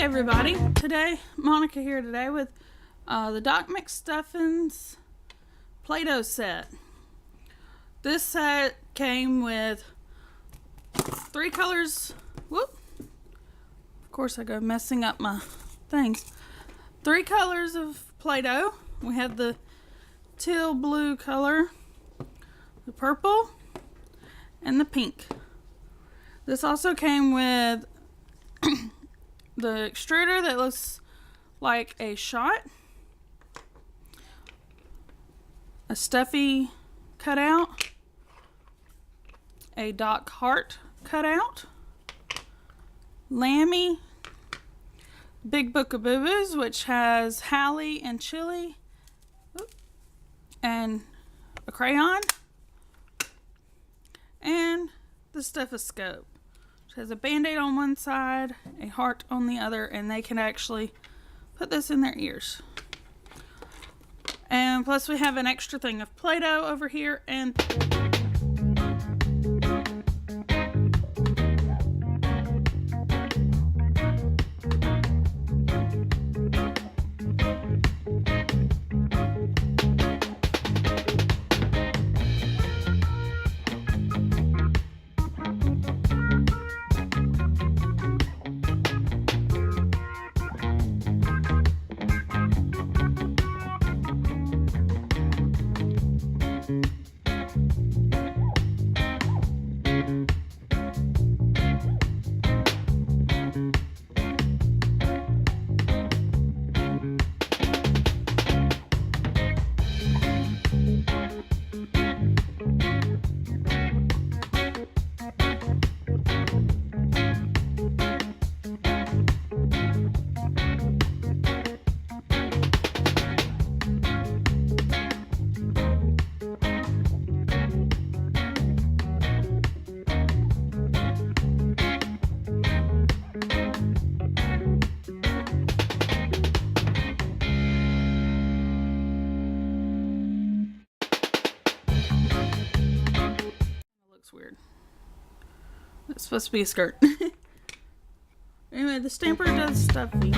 everybody, today Monica here today with the McStuffins Play-Doh set. This set came with 3 colors. Whoop! Of course I go messing up my things. 3 colors of Play-Doh. We have the teal blue color, the purple, and the pink. This also came with the extruder that looks like a shot, a stuffy cutout, a Doc Hart cutout, Lammy, Big Book of Boo Boos, which has Hallie and Chili, and a crayon, and the stethoscope. It has a band-aid on one side, a heart on the other, and they can actually put this in their ears. And plus we have an extra thing of Play-Doh over here, and weird. It's supposed to be a skirt. Anyway, the stamper does stuffy.